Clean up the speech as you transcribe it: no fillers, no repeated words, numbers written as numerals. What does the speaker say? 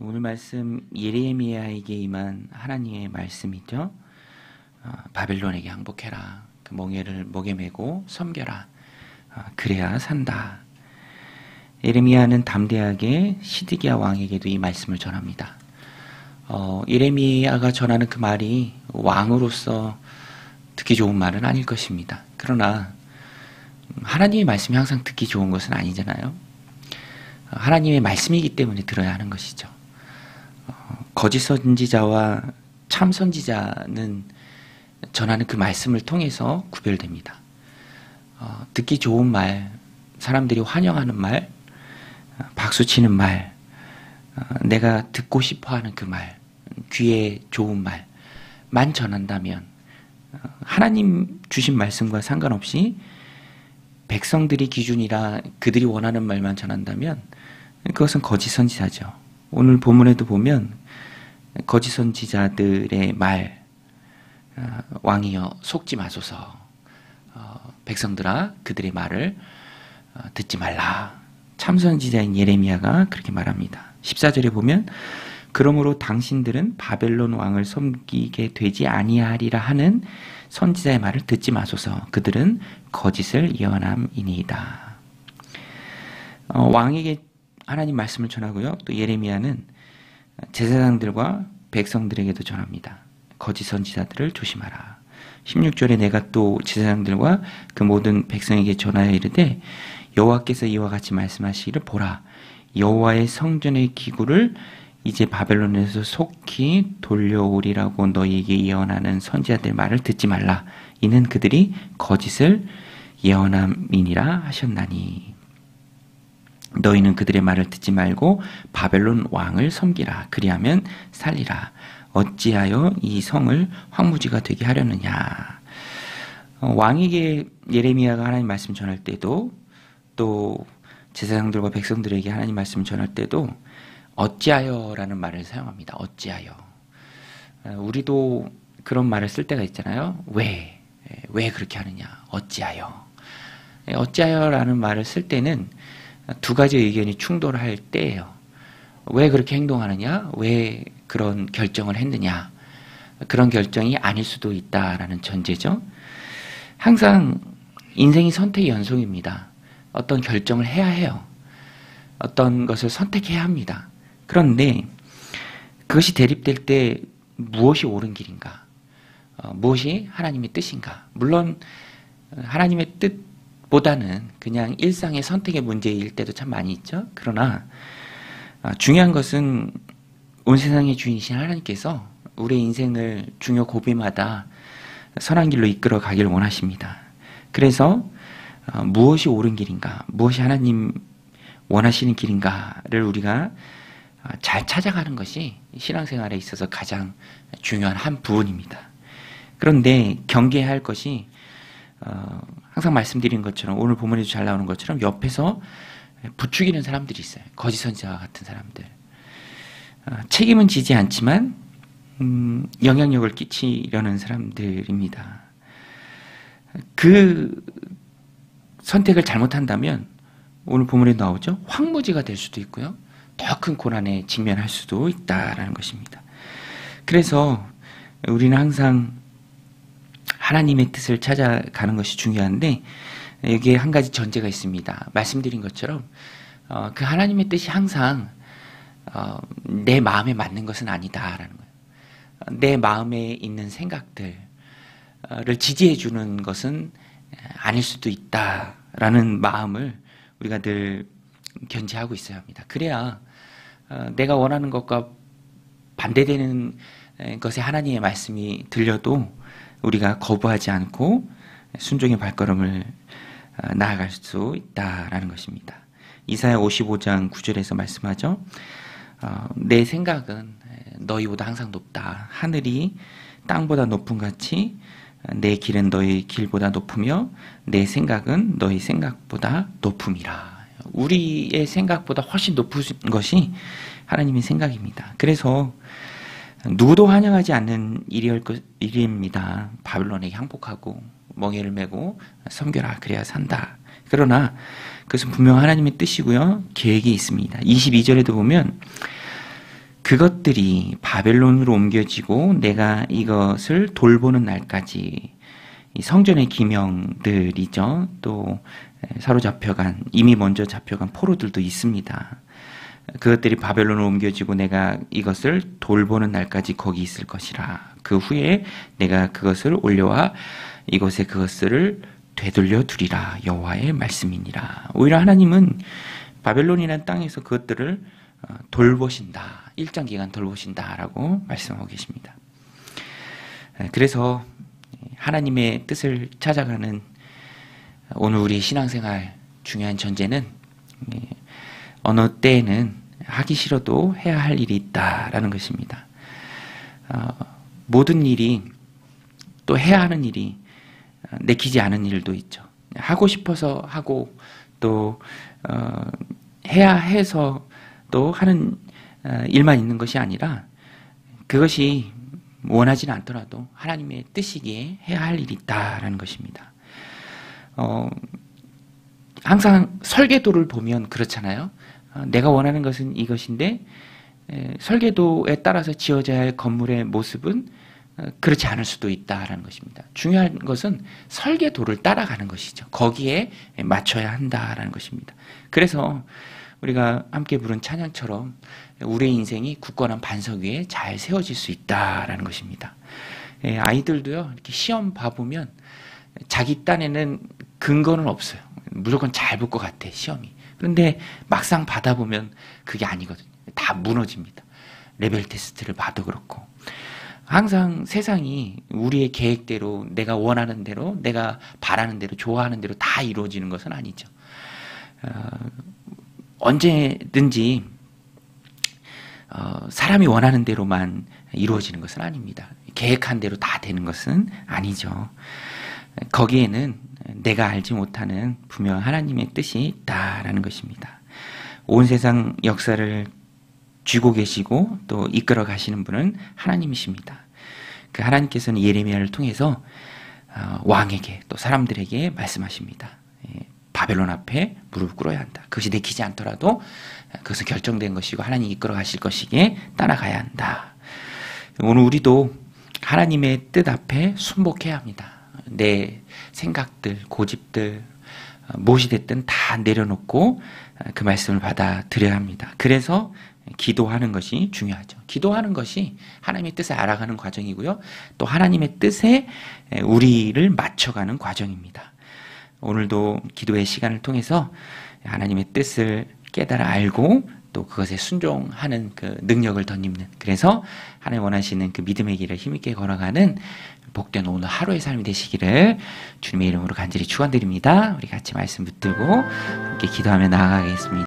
오늘 말씀 예레미야에게 임한 하나님의 말씀이죠. 바벨론에게 항복해라. 그 멍에를 목에 메고 섬겨라. 그래야 산다. 예레미야는 담대하게 시드기야 왕에게도 이 말씀을 전합니다. 예레미야가 전하는 그 말이 왕으로서 듣기 좋은 말은 아닐 것입니다. 그러나 하나님의 말씀이 항상 듣기 좋은 것은 아니잖아요. 하나님의 말씀이기 때문에 들어야 하는 것이죠. 거짓 선지자와 참 선지자는 전하는 그 말씀을 통해서 구별됩니다. 듣기 좋은 말, 사람들이 환영하는 말, 박수치는 말, 내가 듣고 싶어하는 그 말, 귀에 좋은 말만 전한다면 하나님 주신 말씀과 상관없이 백성들이 기준이라 그들이 원하는 말만 전한다면 그것은 거짓 선지자죠. 오늘 본문에도 보면 거짓 선지자들의 말, 왕이여 속지 마소서, 백성들아 그들의 말을 듣지 말라. 참 선지자인 예레미야가 그렇게 말합니다. 14절에 보면 그러므로 당신들은 바벨론 왕을 섬기게 되지 아니하리라 하는 선지자의 말을 듣지 마소서. 그들은 거짓을 예언함이니이다. 왕에게 하나님 말씀을 전하고요. 또 예레미야는 제사장들과 백성들에게도 전합니다. 거짓 선지자들을 조심하라. 16절에 내가 또 제사장들과 그 모든 백성에게 전하여 이르되 여호와께서 이와 같이 말씀하시기를 보라. 여호와의 성전의 기구를 이제 바벨론에서 속히 돌려오리라고 너희에게 예언하는 선지자들 말을 듣지 말라. 이는 그들이 거짓을 예언함이니라 하셨나니 너희는 그들의 말을 듣지 말고 바벨론 왕을 섬기라. 그리하면 살리라. 어찌하여 이 성을 황무지가 되게 하려느냐. 왕에게 예레미야가 하나님 말씀 전할 때도 또 제사장들과 백성들에게 하나님 말씀 전할 때도 어찌하여라는 말을 사용합니다. 어찌하여. 우리도 그런 말을 쓸 때가 있잖아요. 왜 그렇게 하느냐. 어찌하여. 어찌하여라는 말을 쓸 때는 두 가지 의견이 충돌할 때예요. 왜 그렇게 행동하느냐? 왜 그런 결정을 했느냐? 그런 결정이 아닐 수도 있다라는 전제죠. 항상 인생이 선택의 연속입니다. 어떤 결정을 해야 해요. 어떤 것을 선택해야 합니다. 그런데 그것이 대립될 때 무엇이 옳은 길인가? 무엇이 하나님의 뜻인가? 물론 하나님의 뜻보다는 그냥 일상의 선택의 문제일 때도 참 많이 있죠. 그러나 중요한 것은 온 세상의 주인이신 하나님께서 우리의 인생을 중요 고비마다 선한 길로 이끌어 가길 원하십니다. 그래서 무엇이 옳은 길인가, 무엇이 하나님 원하시는 길인가를 우리가 잘 찾아가는 것이 신앙생활에 있어서 가장 중요한 한 부분입니다. 그런데 경계해야 할 것이 항상 말씀드린 것처럼 오늘 본문에도 잘 나오는 것처럼 옆에서 부추기는 사람들이 있어요. 거짓 선지자와 같은 사람들. 책임은 지지 않지만 영향력을 끼치려는 사람들입니다. 그 선택을 잘못한다면 오늘 본문에 나오죠. 황무지가 될 수도 있고요. 더 큰 고난에 직면할 수도 있다라는 것입니다. 그래서 우리는 항상 하나님의 뜻을 찾아가는 것이 중요한데 여기에 한 가지 전제가 있습니다. 말씀드린 것처럼 그 하나님의 뜻이 항상 내 마음에 맞는 것은 아니다라는 거예요. 내 마음에 있는 생각들을 지지해 주는 것은 아닐 수도 있다라는 마음을 우리가 늘 견지하고 있어야 합니다. 그래야 내가 원하는 것과 반대되는 것에 하나님의 말씀이 들려도 우리가 거부하지 않고 순종의 발걸음을 나아갈 수 있다라는 것입니다. 이사야 55장 9절에서 말씀하죠. 내 생각은 너희보다 항상 높다. 하늘이 땅보다 높음 같이 내 길은 너희 길보다 높으며 내 생각은 너희 생각보다 높음이라. 우리의 생각보다 훨씬 높은 것이 하나님의 생각입니다. 그래서 누구도 환영하지 않는 일입니다. 바벨론에게 항복하고 멍에를 메고 섬겨라. 그래야 산다. 그러나 그것은 분명 하나님의 뜻이고요. 계획이 있습니다. 22절에도 보면 그것들이 바벨론으로 옮겨지고 내가 이것을 돌보는 날까지 이 성전의 기명들이죠. 또 사로잡혀간 이미 먼저 잡혀간 포로들도 있습니다. 그것들이 바벨론으로 옮겨지고 내가 이것을 돌보는 날까지 거기 있을 것이라. 그 후에 내가 그것을 올려와 이곳에 그것을 되돌려 두리라. 여호와의 말씀이니라. 오히려 하나님은 바벨론이라는 땅에서 그것들을 돌보신다. 일정 기간 돌보신다라고 말씀하고 계십니다. 그래서 하나님의 뜻을 찾아가는 오늘 우리 신앙생활 중요한 전제는 어느 때에는 하기 싫어도 해야 할 일이 있다라는 것입니다. 모든 일이 또 해야 하는 일이 내키지 않은 일도 있죠. 하고 싶어서 하고 또 해야 해서 또 하는 일만 있는 것이 아니라 그것이 원하지는 않더라도 하나님의 뜻이기에 해야 할 일이 있다라는 것입니다. 항상 설계도를 보면 그렇잖아요. 내가 원하는 것은 이것인데 설계도에 따라서 지어져야 할 건물의 모습은 그렇지 않을 수도 있다라는 것입니다. 중요한 것은 설계도를 따라가는 것이죠. 거기에 맞춰야 한다라는 것입니다. 그래서 우리가 함께 부른 찬양처럼 우리의 인생이 굳건한 반석 위에 잘 세워질 수 있다라는 것입니다. 아이들도요, 이렇게 시험 봐보면 자기 딴에는 근거는 없어요. 무조건 잘 볼 것 같아, 시험이. 그런데 막상 받아보면 그게 아니거든요. 다 무너집니다. 레벨 테스트를 봐도 그렇고. 항상 세상이 우리의 계획대로, 내가 원하는 대로, 내가 바라는 대로, 좋아하는 대로 다 이루어지는 것은 아니죠. 언제든지 사람이 원하는 대로만 이루어지는 것은 아닙니다. 계획한 대로 다 되는 것은 아니죠. 거기에는 내가 알지 못하는 분명 하나님의 뜻이 있다라는 것입니다. 온 세상 역사를 쥐고 계시고 또 이끌어 가시는 분은 하나님이십니다. 그 하나님께서는 예레미야를 통해서 왕에게 또 사람들에게 말씀하십니다. 바벨론 앞에 무릎 꿇어야 한다. 그것이 내키지 않더라도 그것은 결정된 것이고 하나님이 이끌어 가실 것이기에 따라가야 한다. 오늘 우리도 하나님의 뜻 앞에 순복해야 합니다. 내 생각들, 고집들, 무엇이 됐든 다 내려놓고 그 말씀을 받아들여야 합니다. 그래서 기도하는 것이 중요하죠. 기도하는 것이 하나님의 뜻을 알아가는 과정이고요. 또 하나님의 뜻에 우리를 맞춰가는 과정입니다. 오늘도 기도의 시간을 통해서 하나님의 뜻을 깨달아 알고 또 그것에 순종하는 그 능력을 덧입는, 그래서 하나님 원하시는 그 믿음의 길을 힘있게 걸어가는 복된 오늘 하루의 삶이 되시기를 주님의 이름으로 간절히 축원드립니다. 우리 같이 말씀 붙들고 함께 기도하며 나아가겠습니다.